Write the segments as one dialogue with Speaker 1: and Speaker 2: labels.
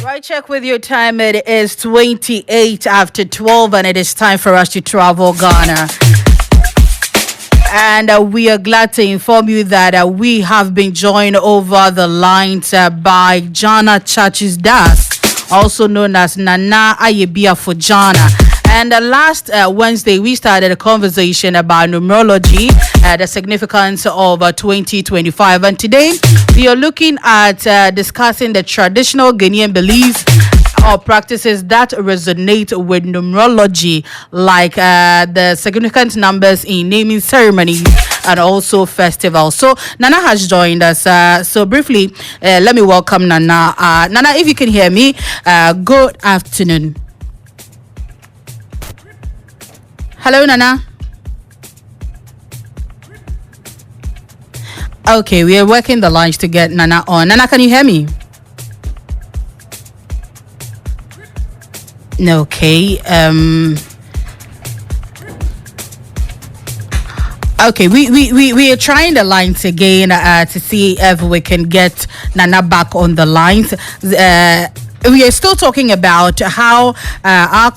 Speaker 1: Right, check with your time. It is 28 after 12, and it is time for us to travel Ghana. And we are glad to inform you that we have been joined over the lines by Jnana Caksus, also known as Nana Ayebia for Jana. And last Wednesday, we started a conversation about numerology, the significance of 2025. And today, we are looking at discussing the traditional Ghanaian beliefs or practices that resonate with numerology, like the significant numbers in naming ceremonies and also festivals. So Nana has joined us. So briefly, let me welcome Nana. Nana, if you can hear me, good afternoon. Hello, Nana. Okay, we are working the lines to get Nana on. Nana, can you hear me? Okay. Okay, we are trying the lines again to see if we can get Nana back on the lines. We are still talking about how our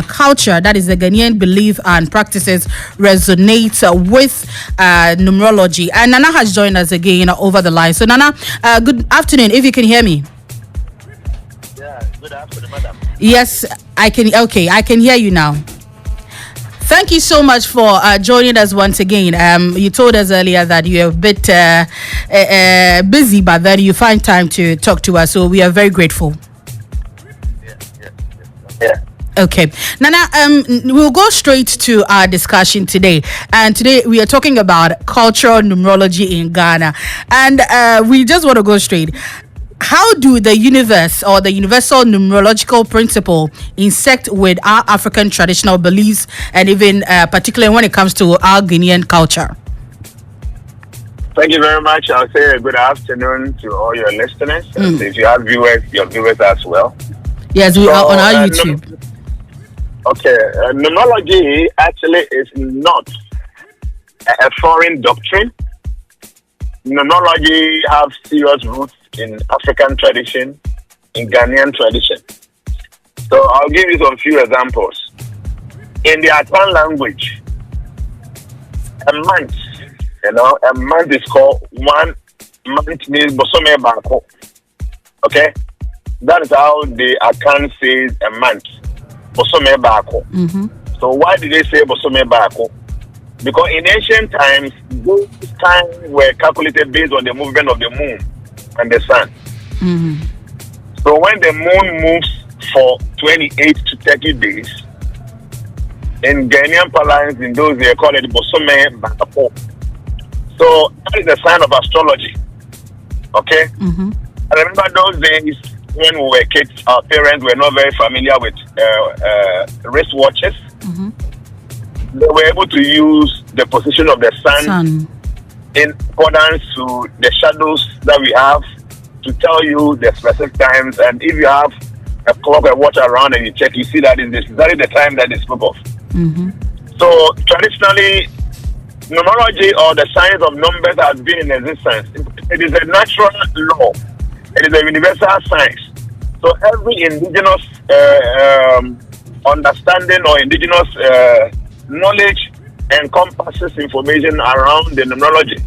Speaker 1: culture, that is the Ghanaian belief and practices, resonates with numerology. And Nana has joined us again over the line. So Nana, good afternoon, if you can hear me.
Speaker 2: Yeah, good afternoon, madam.
Speaker 1: Yes, I can. Okay, I can hear you now. Thank you so much for joining us once again. You told us earlier that you're a bit busy, but then you find time to talk to us. So we are very grateful.
Speaker 2: Yeah.
Speaker 1: Okay, Nana, we'll go straight to our discussion today. And today we are talking about cultural numerology in Ghana. And we just want to go straight. How do the universe or the universal numerological principle intersect with our African traditional beliefs, and even particularly when it comes to our Ghanaian culture?
Speaker 2: Thank you very much. I'll say a good afternoon to all your listeners. And if you have viewers, your viewers as well.
Speaker 1: Yes, we are on our YouTube.
Speaker 2: Numerology actually is not a foreign doctrine. Numerology have serious roots in African tradition, in Ghanaian tradition. So I'll give you some few examples. In the Atan language, a month, a month is called 1 month means Bosome Bako. Okay? That is how the Akan says a month. Bosome Bako. So why did they say Bosome Bako? Because in ancient times, those times were calculated based on the movement of the moon and the sun. So when the moon moves for 28 to 30 days, in Ghanaian parlance, in those they call it Bosome Bako. So that is a sign of astrology. Okay? I remember those days when we were kids, our parents were not very familiar with wristwatches. They were able to use the position of the sun in accordance to the shadows that we have to tell you the specific times. And if you have a clock or watch around and you check, you see that is exactly the time that is spoke of. So traditionally, numerology or the science of numbers has been in existence. It is a natural law. It is a universal science. So every indigenous understanding or indigenous knowledge encompasses information around the numerology.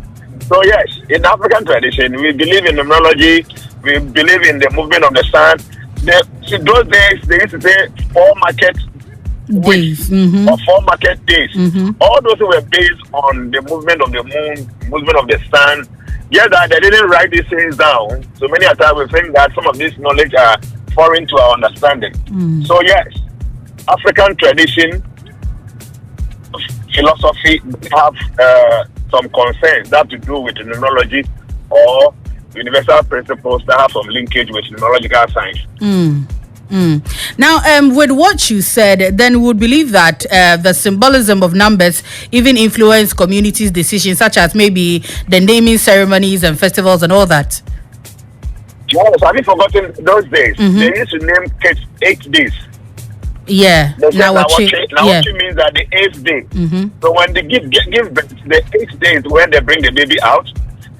Speaker 2: So yes, in African tradition, we believe in numerology. We believe in the movement of the sun. Those days, they used to say 4 market days or 4 market days. All those were based on the movement of the moon, movement of the sun. Yes, that they didn't write these things down. So many a time we think that some of this knowledge are foreign to our understanding. So yes, African tradition, philosophy have some concerns that have to do with numerology or universal principles that have some linkage with numerological science.
Speaker 1: Now, with what you said, then we would believe that the symbolism of numbers even influence communities' decisions, such as maybe the naming ceremonies and festivals and all that.
Speaker 2: Yes, have you forgotten those days? They used to name kids 8 days.
Speaker 1: Yeah.
Speaker 2: Nawachi means that the 8th day. So when they give birth, the 8th day is when they bring the baby out.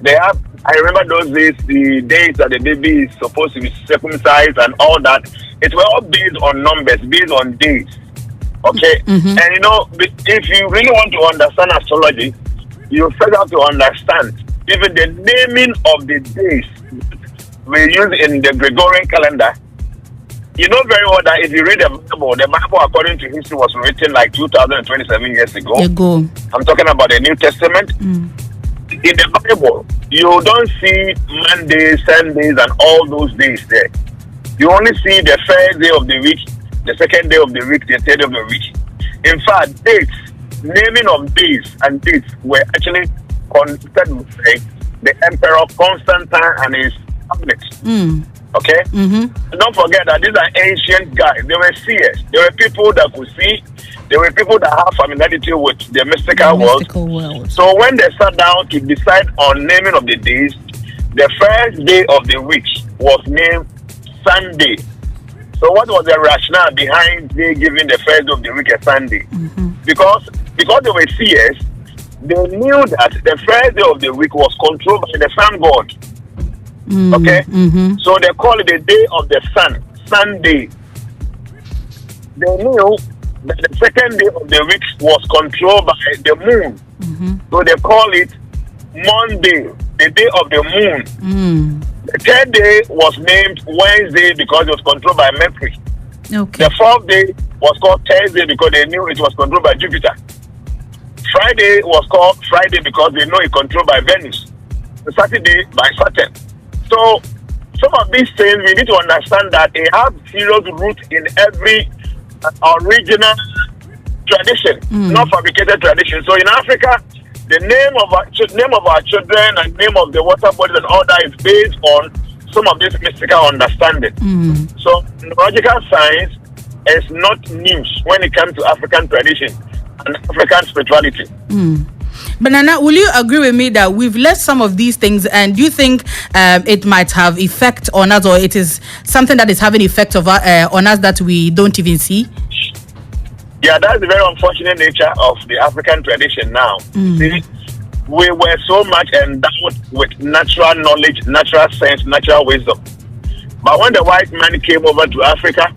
Speaker 2: They have. I remember those days, the days that the baby is supposed to be circumcised and all that. It were all based on numbers, based on days. Okay, and you know, if you really want to understand astrology, you first have to understand even the naming of the days we use in the Gregorian calendar. You know very well that if you read the Bible according to history was written like 2027 years ago. I'm talking about the New Testament. In the Bible, you don't see Mondays, Sundays, and all those days there. You only see the first day of the week, the second day of the week, the third of the week. In fact, dates, naming of days and dates were actually conducted by the Emperor Constantine and his cabinet. Okay? Don't forget that these are ancient guys. They were seers. They were people that could see. They were people that have familiarity with the mystical world. So when they sat down to decide on naming of the days, the first day of the week was named Sunday. So what was the rationale behind they giving the first day of the week a Sunday? Because they were seers, they knew that the first day of the week was controlled by the sun god. Okay? So they call it the day of the sun, Sunday. They knew that the second day of the week was controlled by the moon. So they call it Monday, the day of the moon. The third day was named Wednesday because it was controlled by Mercury. The fourth day was called Thursday because they knew it was controlled by Jupiter. Friday was called Friday because they know it's controlled by Venus. Saturday by Saturn. So some of these things we need to understand that they have serious roots in every original tradition, not fabricated tradition. So in Africa, the name of our children and name of the water bodies and all that is based on some of this mystical understanding. So numerological science is not news when it comes to African tradition and African spirituality.
Speaker 1: But Nana, will you agree with me that we've left some of these things, and do you think it might have effect on us, or it is something that is having effect on us that we don't even see?
Speaker 2: Yeah, that's the very unfortunate nature of the African tradition now. See, we were so much endowed with natural knowledge, natural sense, natural wisdom. But when the white man came over to Africa,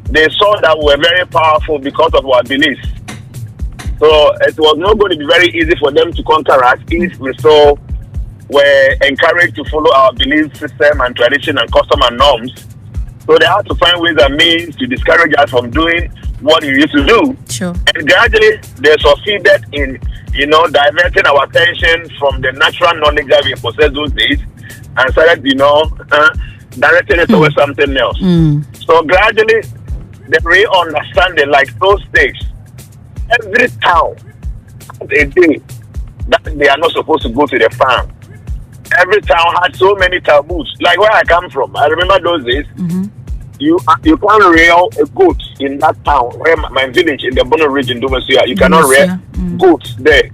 Speaker 2: they saw that we were very powerful because of our beliefs. So it was not going to be very easy for them to conquer us if we so were encouraged to follow our belief system and tradition and custom and norms. So they had to find ways and means to discourage us from doing what we used to do. And gradually they succeeded in, diverting our attention from the natural knowledge that we possessed those days and started, directing it towards something else. So gradually they re-understanding, like those days, every town has a day that they are not supposed to go to the farm. Every town had so many taboos. Like where I come from, I remember those days. You can't rear a goat in that town. Where my village in the Bono region, Dumasia, you cannot rear goats there.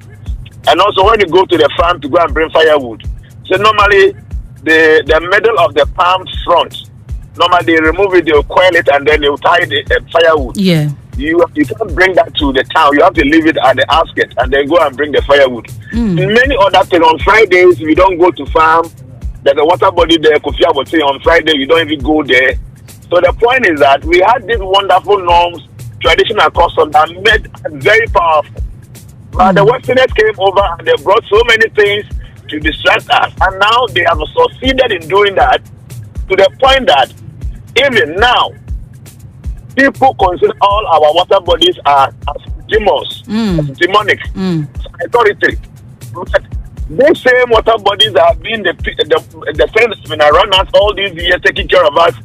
Speaker 2: And also when you go to the farm to go and bring firewood, so normally the middle of the palm front, normally they remove it, they'll coil it, and then they'll tie the firewood. You can't bring that to the town. You have to leave it at the outskirts and then go and bring the firewood. In many other things, on Fridays, we don't go to farm. There's a water body there, Kofia would say on Friday, you don't even go there. So the point is that we had these wonderful norms, traditional customs that made us very powerful. But the Westerners came over and they brought so many things to distract us. And now they have succeeded in doing that to the point that even now, people consider all our water bodies as demons, as demonic, authority. But these same water bodies have been the thing that's been around us all these years, taking care of us,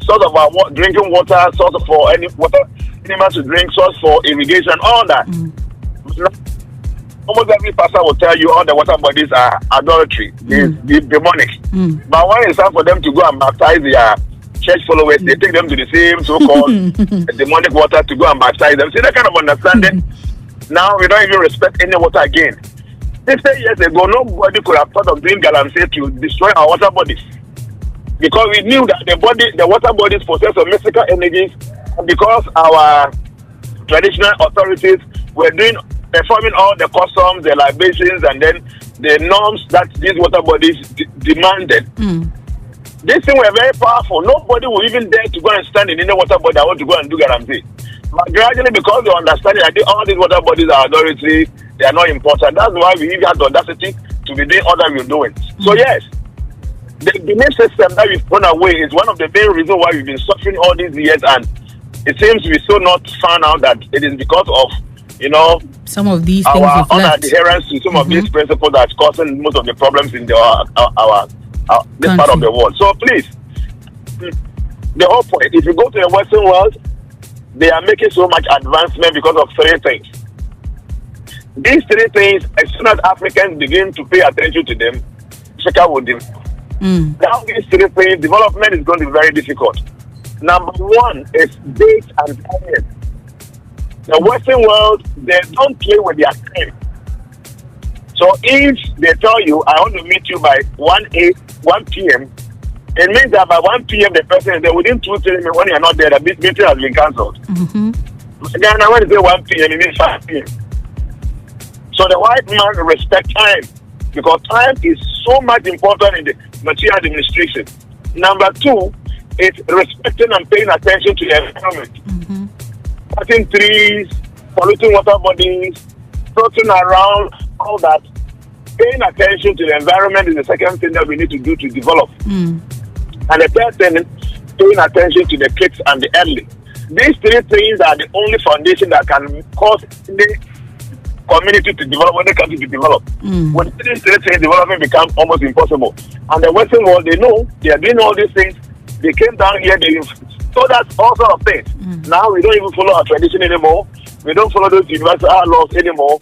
Speaker 2: source of our drinking water, source for any water animals to drink, source for irrigation, all that. Almost every pastor will tell you all the water bodies are adultery, demonic. But when it's time for them to go and baptize their church followers, they take them to the same so-called demonic water to go and baptize them. See that kind of understanding? Now we don't even respect any water again. 50 years ago, nobody could have thought of doing galamsey to destroy our water bodies. Because we knew that the water bodies possess of mystical energies, and because our traditional authorities were performing all the customs, the libations, and then the norms that these water bodies demanded, these things were very powerful. Nobody will even dare to go and stand in any water body. I want to go and do guarantee. But gradually, because they understand that all these water bodies are adultery, they are not important. That's why we even have the audacity to be doing all that we're doing. So yes, the belief system that we've thrown away is one of the main reasons why we've been suffering all these years, and it seems we still not found out that it is because of,
Speaker 1: some of these
Speaker 2: our
Speaker 1: things
Speaker 2: unadherence to some of these principles that's causing most of the problems in our this part of the world. So please, the whole point, if you go to the Western world, they are making so much advancement because of three things. These three things, as soon as Africans begin to pay attention to them, Africa will develop. Now these three things, development is going to be very difficult. Number one is date and time. The Western world, they don't play with their time. So if they tell you, I want to meet you by 1 p.m., it means that by 1 p.m. the person is there. Within 2-3 minutes, when you're not there, the meeting has been cancelled. Ghana, when they say 1 p.m., it means 5 p.m. So the white man respects time, because time is so much important in the material administration. Number two, it's respecting and paying attention to the environment. Cutting trees, polluting water bodies, floating around, all that. Paying attention to the environment is the second thing that we need to do to develop. And the third thing is paying attention to the kids and the elderly. These three things are the only foundation that can cause the community to develop, when the country to develop. When these three things, development becomes almost impossible. And the Western world, they know they are doing all these things. They came down here, they told us all sort of things. Now we don't even follow our tradition anymore. We don't follow those universal laws anymore.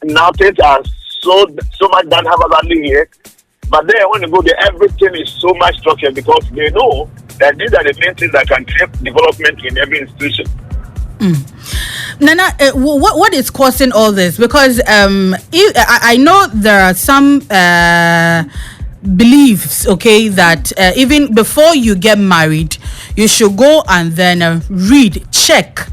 Speaker 2: Now things are so much done haphazardly here. But then when you go there, everything is so much structured, because they know that these are the main things that can create development in every institution.
Speaker 1: Nana, what is causing all this? Because I know there are some beliefs, okay, that even before you get married, you should go and then check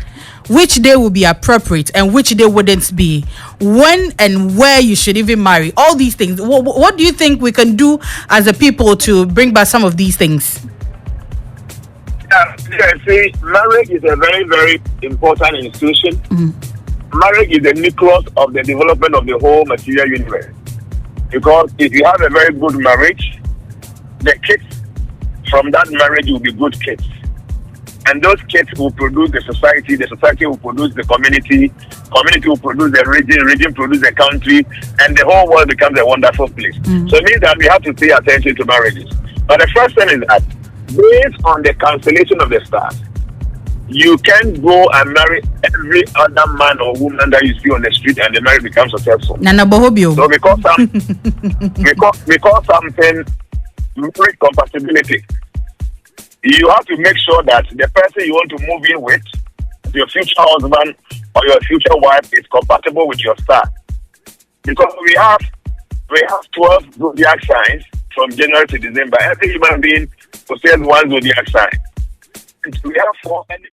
Speaker 1: which day will be appropriate and which day wouldn't be, when and where you should even marry, all these things. What do you think we can do as a people to bring back some of these things?
Speaker 2: See, marriage is a very, very important institution. Marriage is the nucleus of the development of the whole material universe. Because if you have a very good marriage, the kids from that marriage will be good kids. And those kids will produce the society will produce the community will produce the region produce the country, and the whole world becomes a wonderful place. So it means that we have to pay attention to marriages. But the first thing is that, based on the constellation of the stars, you can go and marry every other man or woman that you see on the street, and the marriage becomes successful.
Speaker 1: Nana Bohobio.
Speaker 2: So because something, marriage compatibility, you have to make sure that the person you want to move in with, your future husband or your future wife, is compatible with your star. Because we have 12 zodiac signs from January to December. Every human being possesses one zodiac sign. And we have 4